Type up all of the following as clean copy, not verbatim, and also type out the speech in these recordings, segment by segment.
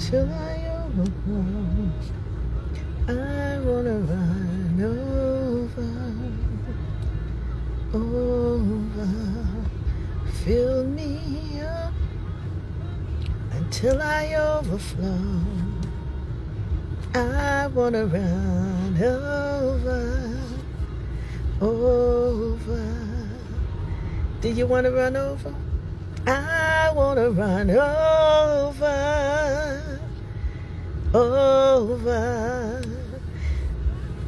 till I overflow. I wanna run over. Fill me up until I overflow. I wanna run over. Do you wanna run over? I wanna run over.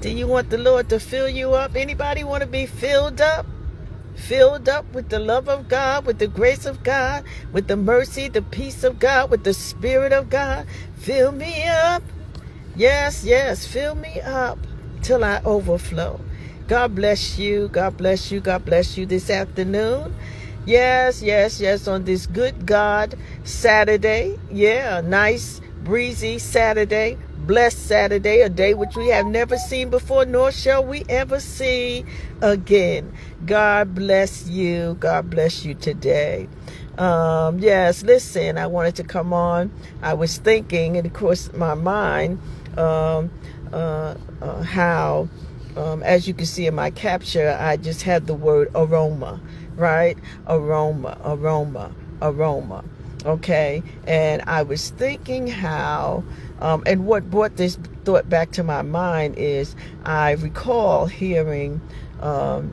Do you want the Lord to fill you up? Anybody want to be filled up? Filled up with the love of God, with the grace of God, with the mercy, the peace of God, with the Spirit of God. Fill me up. Yes, fill me up till I overflow. God bless you. God bless you. God bless you this afternoon. Yes, on this good God Saturday. Yeah, nice, breezy Saturday. Blessed Saturday, a day which we have never seen before, nor shall we ever see again. God bless you. God bless you today. Yes, listen, I wanted to come on. I was thinking, and of course, my mind, how, as you can see in my capture, I just had the word aroma, right? Aroma. Okay, and I was thinking how, and what brought this thought back to my mind is I recall hearing a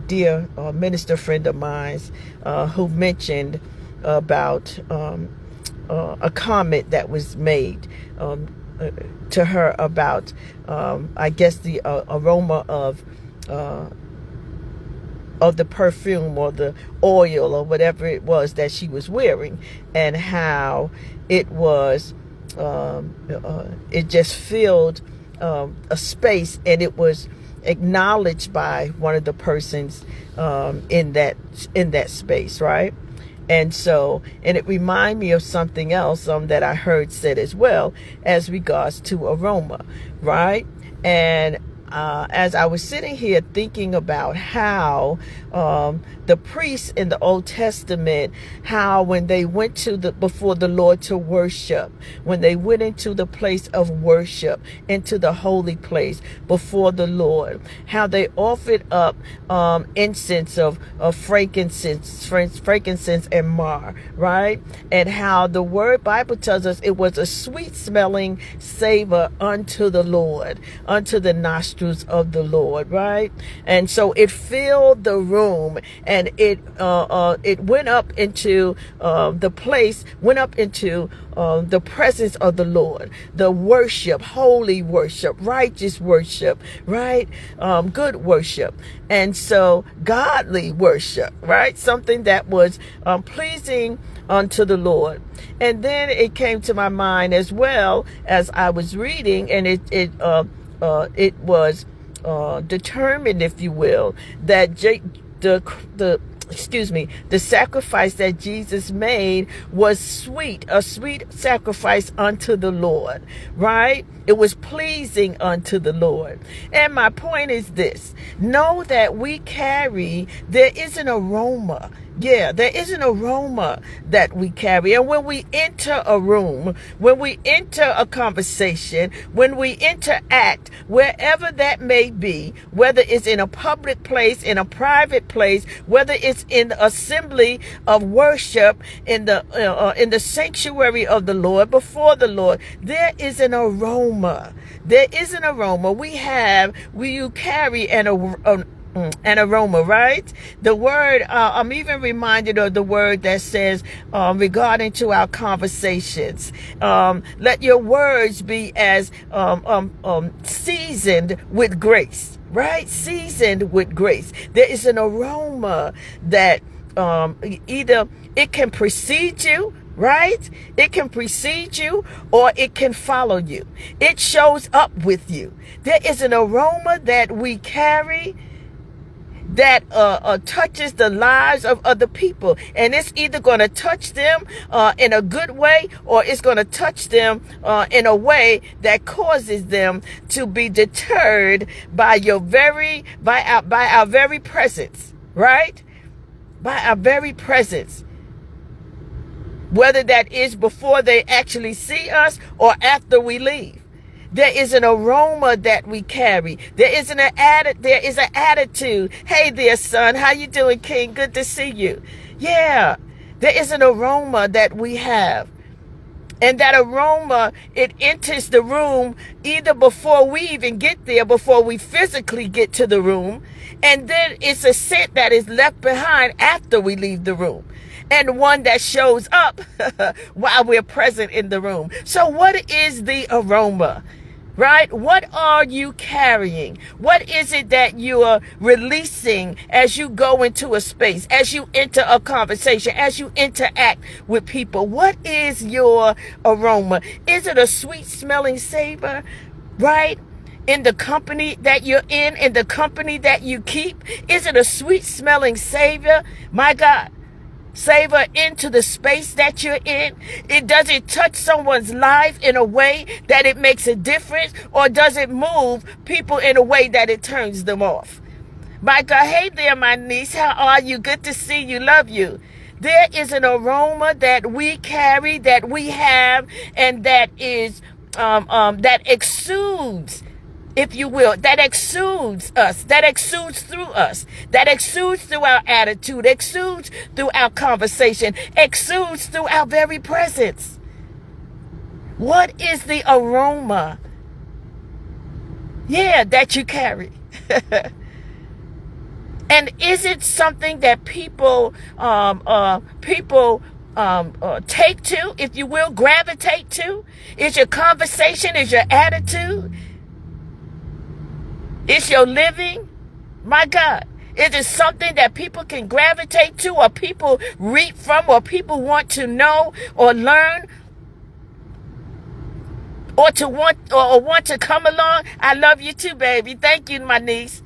dear minister friend of mine who mentioned about a comment that was made to her about, I guess, the aroma of the perfume or the oil or whatever it was that she was wearing, and how it was it just filled a space, and it was acknowledged by one of the persons in that space, right? And so, and it reminded me of something else that I heard said as well as regards to aroma, right? And as I was sitting here thinking about how the priests in the Old Testament, how when they went before the Lord to worship, when they went into the place of worship, into the holy place before the Lord, how they offered up incense of frankincense and myrrh, right? And how the word Bible tells us it was a sweet smelling savor unto the Lord, unto the nostrils of the Lord, right? And so it filled the room, and it went up into the place, went up into the presence of the Lord, the worship, holy worship, righteous worship, right? Good worship. And so godly worship, right? Something that was pleasing unto the Lord. And then it came to my mind as well as I was reading, and it was determined, if you will, that the sacrifice that Jesus made was sweet, a sweet sacrifice unto the Lord, right? It was pleasing unto the Lord. And my point is this: know that there is an aroma. Yeah, there is an aroma that we carry. And when we enter a room, when we enter a conversation, when we interact, wherever that may be, whether it's in a public place, in a private place, whether it's in the assembly of worship, in the sanctuary of the Lord, before the Lord, there is an aroma. There is an aroma. You carry an aroma, right? The word, I'm even reminded of the word that says regarding to our conversations, let your words be as seasoned with grace, right? Seasoned with grace. There is an aroma that either it can precede you, right? It can precede you, or it can follow you. It shows up with you. There is an aroma that we carry that touches the lives of other people, and it's either going to touch them in a good way, or it's going to touch them in a way that causes them to be deterred by our very presence, right? By our very presence. whether that is before they actually see us or after we leave. There is an aroma that we carry. There is an attitude. Hey there, son. How you doing, King? Good to see you. Yeah, there is an aroma that we have. And that aroma, it enters the room either before we even get there, before we physically get to the room. And then it's a scent that is left behind after we leave the room. And one that shows up while we're present in the room. So what is the aroma? Right? What are you carrying? What is it that you are releasing as you go into a space, as you enter a conversation, as you interact with people? What is your aroma? Is it a sweet smelling savor? Right? In the company that you're in the company that you keep? Is it a sweet smelling savor? My God. Savor into the space that you're in? Does it touch someone's life in a way that it makes a difference? Or does it move people in a way that it turns them off? My God, hey there, my niece. How are you? Good to see you. Love you. There is an aroma that we carry, that we have, and that is that exudes, if you will, that exudes us, that exudes through us, that exudes through our attitude, exudes through our conversation, exudes through our very presence. What is the aroma? Yeah, that you carry. And is it something that people take to, if you will, gravitate to? Is your conversation, is your attitude? It's your living? My God. Is it something that people can gravitate to, or people read from, or people want to know or learn, or want to come along? I love you too, baby. Thank you, my niece.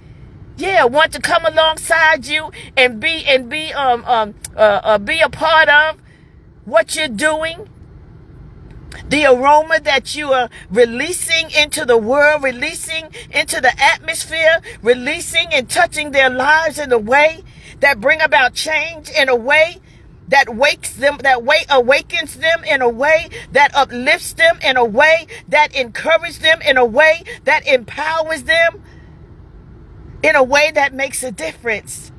Yeah, want to come alongside you and be a part of what you're doing. The aroma that you are releasing into the world, releasing into the atmosphere, releasing and touching their lives in a way that bring about change, in a way that wakes them, awakens them, in a way that uplifts them, in a way that encourages them, in a way that empowers them, in a way that makes a difference.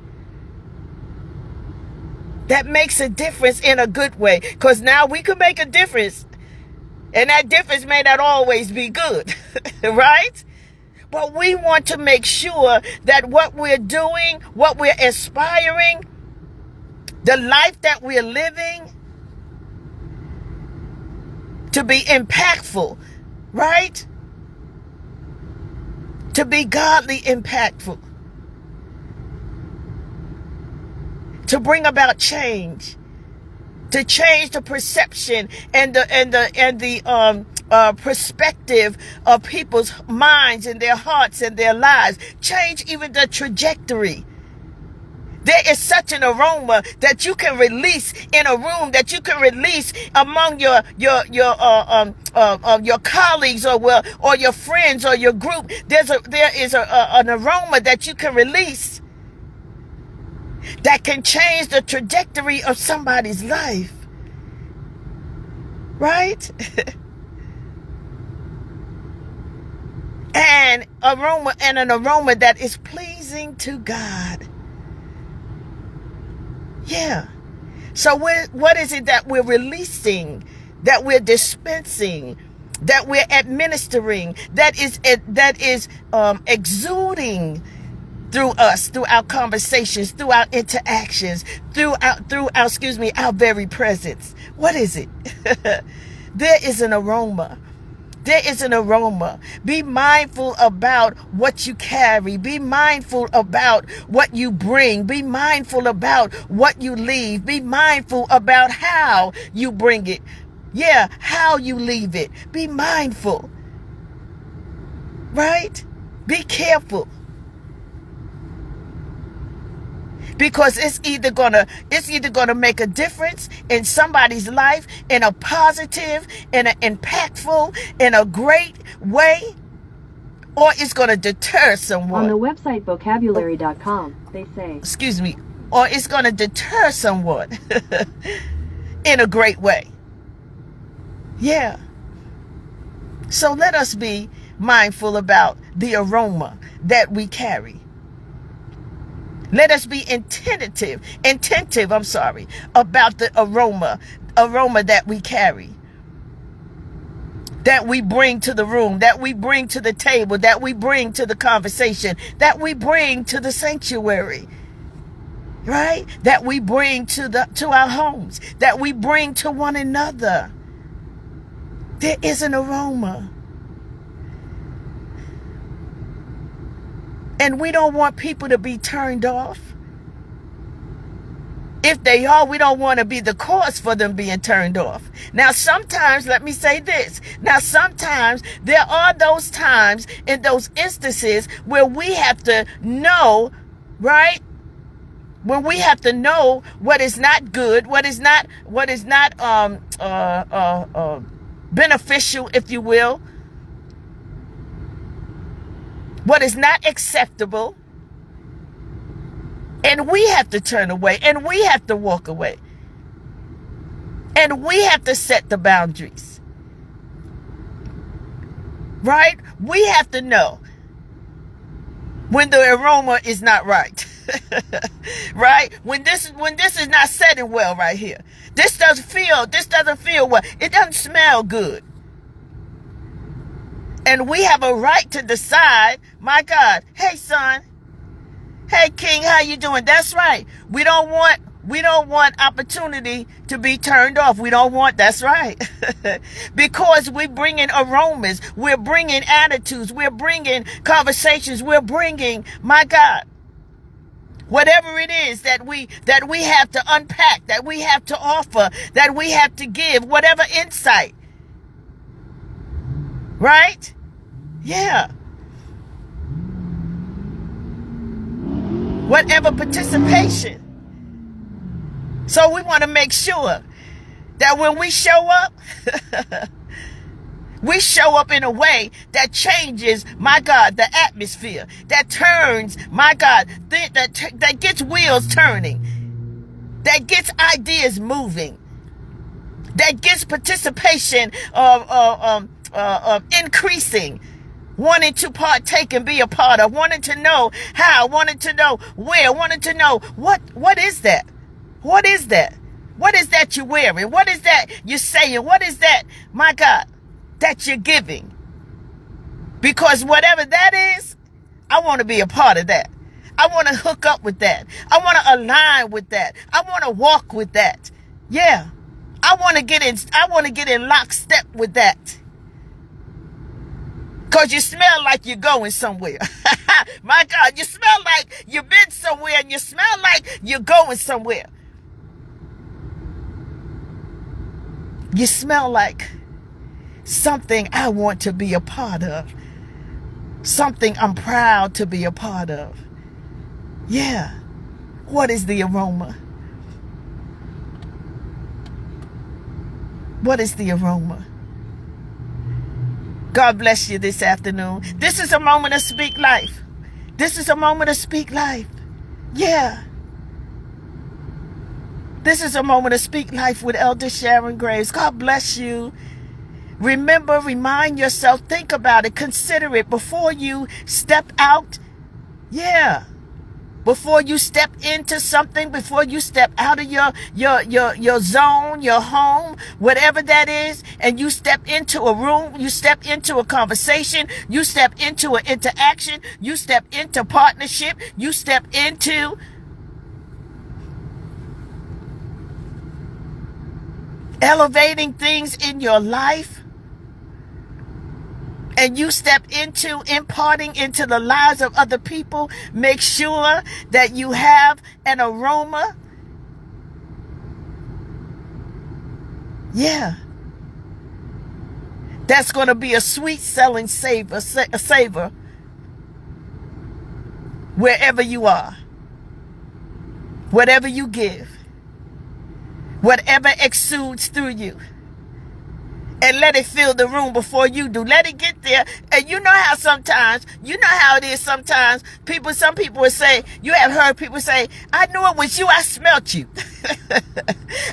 That makes a difference in a good way. Because now we can make a difference. And that difference may not always be good, right? But we want to make sure that what we're doing, what we're aspiring, the life that we're living, to be impactful, right? To be godly impactful. To bring about change. To change the perception and the perspective of people's minds and their hearts and their lives. Change even the trajectory. There is such an aroma that you can release in a room, that you can release among your colleagues or your friends or your group. There is an aroma that you can release that can change the trajectory of somebody's life. Right? And an aroma that is pleasing to God. Yeah. So what is it that we're releasing, that we're dispensing, that we're administering, that is exuding through us, through our conversations, through our interactions, through our very presence? What is it? There is an aroma. There is an aroma. Be mindful about what you carry. Be mindful about what you bring. Be mindful about what you leave. Be mindful about how you bring it. Yeah, how you leave it. Be mindful. Right? Be careful. Because it's either gonna make a difference in somebody's life in a positive, in an impactful, in a great way, or it's gonna deter someone. On the website vocabulary.com, they say. Excuse me. Or it's gonna deter someone. in a great way. Yeah. So let us be mindful about the aroma that we carry. Let us be attentive, about the aroma that we carry, that we bring to the room, that we bring to the table, that we bring to the conversation, that we bring to the sanctuary, right? That we bring to our homes, that we bring to one another. There is an aroma. And we don't want people to be turned off. If they are, we don't want to be the cause for them being turned off. Now, sometimes, let me say this. Now, sometimes there are those times in those instances where we have to know, right? When we have to know what is not good, what is not beneficial, if you will, what is not acceptable, and we have to turn away, and we have to walk away, and we have to set the boundaries, right? We have to know when the aroma is not right. Right? When this is not setting well right here. This doesn't feel well. It doesn't smell good. And we have a right to decide, my God, hey son, hey king, how you doing? That's right. We don't want opportunity to be turned off. That's right. Because we're bringing aromas, we're bringing attitudes, we're bringing conversations, we're bringing, my God, whatever it is that we have to unpack, that we have to offer, that we have to give, whatever insight. Right? Yeah. Whatever participation. So we want to make sure that when we show up, we show up in a way that changes, my God, the atmosphere, that turns, my God, that gets wheels turning, that gets ideas moving, that gets participation increasing, wanting to partake and be a part of, wanting to know how, wanting to know where, wanting to know what is that? What is that? What is that you're wearing? What is that you're saying? What is that, my God, that you're giving? Because whatever that is, I want to be a part of that. I want to hook up with that. I want to align with that. I want to walk with that. Yeah. I want to get in lockstep with that. Because you smell like you're going somewhere. My God, you smell like you've been somewhere, and you smell like you're going somewhere. You smell like something I want to be a part of. Something I'm proud to be a part of. Yeah. What is the aroma? What is the aroma? God bless you this afternoon. This is a moment to speak life. This is a moment to speak life. Yeah. This is a moment to speak life with Elder Sharon Graves. God bless you. Remember, remind yourself, think about it, consider it before you step out. Yeah. Before you step into something, before you step out of your zone, your home, whatever that is, and you step into a room, you step into a conversation, you step into an interaction, you step into partnership, you step into elevating things in your life, and you step into imparting into the lives of other people, make sure that you have an aroma. Yeah. That's going to be a sweet selling savor wherever you are. Whatever you give. Whatever exudes through you. And let it fill the room before you do. Let it get there. And you know how it is sometimes, some people would say, you have heard people say, I knew it was you, I smelt you.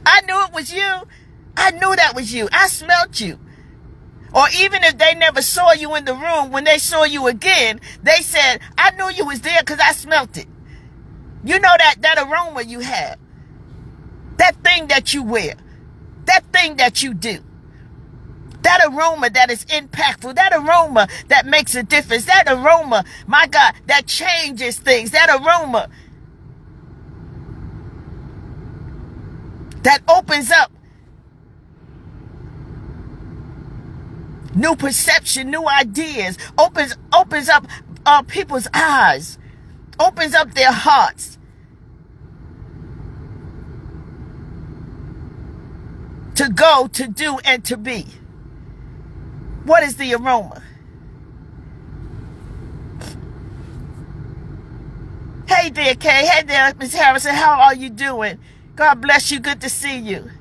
I knew it was you. I knew that was you. I smelt you. Or even if they never saw you in the room, when they saw you again, they said, I knew you was there because I smelt it. You know that aroma you have. That thing that you wear. That thing that you do. That aroma that is impactful. That aroma that makes a difference. That aroma, my God, that changes things. That aroma that opens up new perception, new ideas, opens up people's eyes, opens up their hearts to go, to do, and to be. What is the aroma? Hey there, Kay. Hey there, Miss Harrison. How are you doing? God bless you. Good to see you.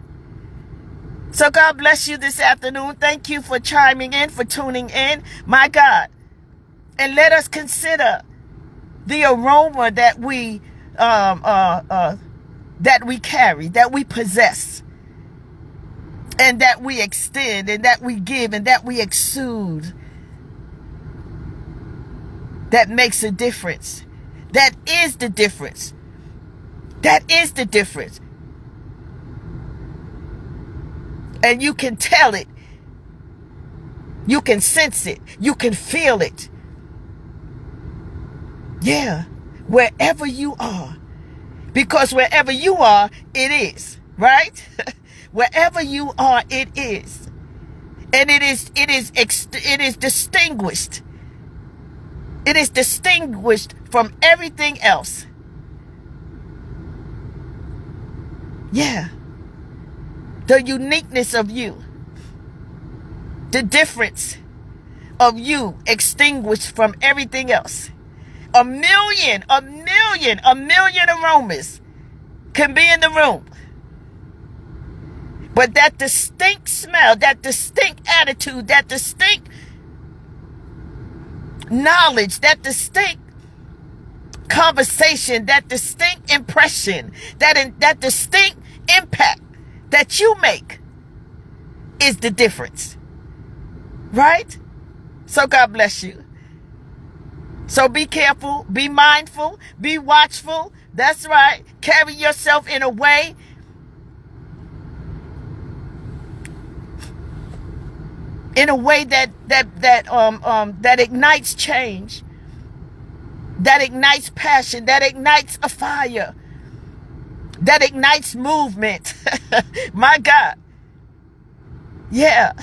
So God bless you this afternoon. Thank you for chiming in, for tuning in. My God. And let us consider the aroma that we carry, that we possess, and that we extend, and that we give, and that we exude. That makes a difference. That is the difference. That is the difference. And you can tell it. You can sense it. You can feel it. Yeah. Wherever you are. Because wherever you are, it is. Right? Wherever you are, it is. And it is distinguished. It is distinguished from everything else. Yeah. The uniqueness of you. The difference of you extinguished from everything else. A million aromas can be in the room. But that distinct smell, that distinct attitude, that distinct knowledge, that distinct conversation, that distinct impression, that distinct impact that you make is the difference. Right? So God bless you. So be careful, be mindful, be watchful. That's right. Carry yourself in a way that ignites change, that ignites passion, that ignites a fire, that ignites movement. My God. Yeah.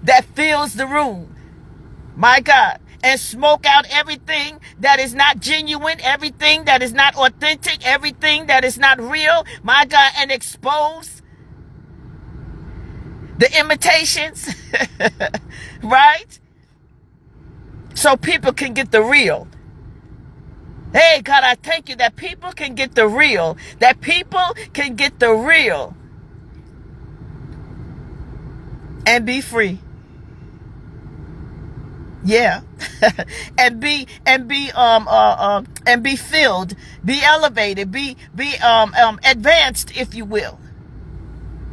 That fills the room. My God. And smoke out everything that is not genuine, everything that is not authentic, everything that is not real. My God. And expose the imitations. Right? So people can get the real. Hey, God, I thank you that people can get the real. That people can get the real. And be free. Yeah. and be filled, be elevated, be advanced, if you will.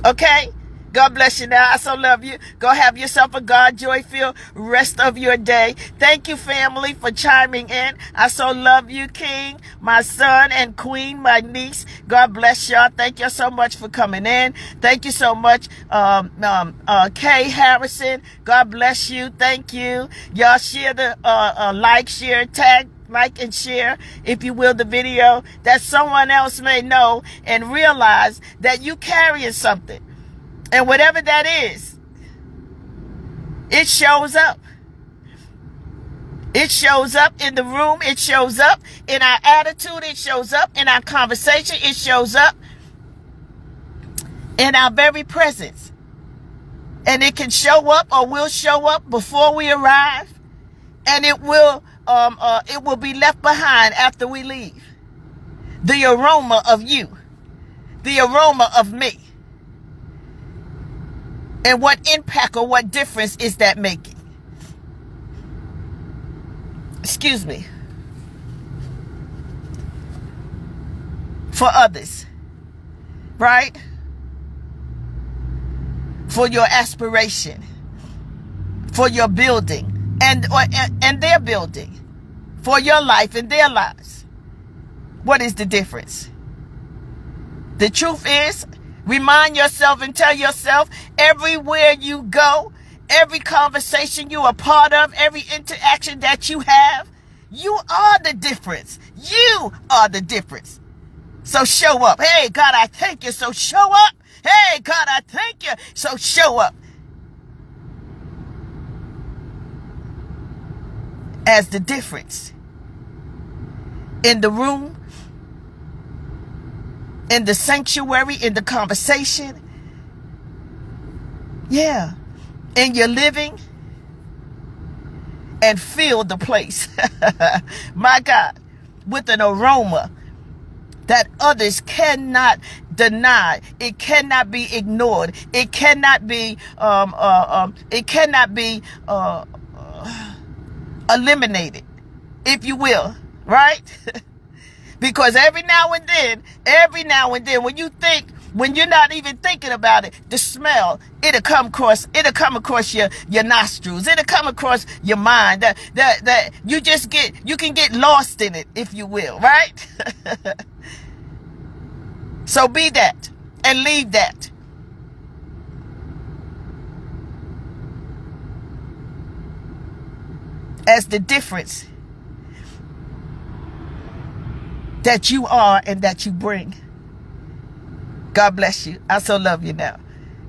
Okay? God bless you now. I so love you. Go have yourself a God joy-filled rest of your day. Thank you, family, for chiming in. I so love you, King, my son, and Queen, my niece. God bless y'all. Thank y'all so much for coming in. Thank you so much, Kay Harrison. God bless you. Thank you. Y'all share the tag, like and share, if you will, the video, that someone else may know and realize that you carrying something. And whatever that is, it shows up. It shows up in the room. It shows up in our attitude. It shows up in our conversation. It shows up in our very presence. And it can show up or will show up before we arrive. And it will be left behind after we leave. The aroma of you. The aroma of me. And what impact or what difference is that making? Excuse me. For others. Right? For your aspiration. For your building. And their building. For your life and their lives. What is the difference? The truth is, remind yourself and tell yourself, everywhere you go, every conversation you are part of, every interaction that you have, you are the difference. You are the difference. So show up. Hey, God, I thank you. So show up. Hey, God, I thank you. So show up. As the difference. In the room, in the sanctuary, in the conversation. Yeah. In your living. And fill the place. My God. With an aroma that others cannot deny. It cannot be ignored. It cannot be eliminated, if you will. Right? Because every now and then, when you're not even thinking about it, the smell, it'll come across your nostrils. It'll come across your mind. That you can get lost in it, if you will, right? So be that and leave that. As the difference that you are and that you bring. God bless you. I so love you now.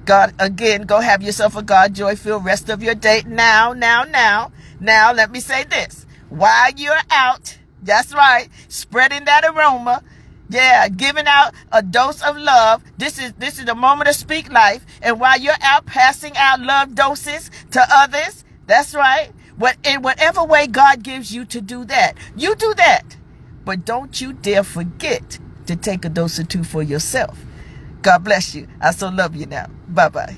God, again, go have yourself a God joy-filled rest of your day. Now, let me say this. While you're out, that's right, spreading that aroma, yeah, giving out a dose of love. This is the moment to speak life. And while you're out passing out love doses to others, that's right. In whatever way God gives you to do that, you do that. But don't you dare forget to take a dose or two for yourself. God bless you. I so love you now. Bye-bye.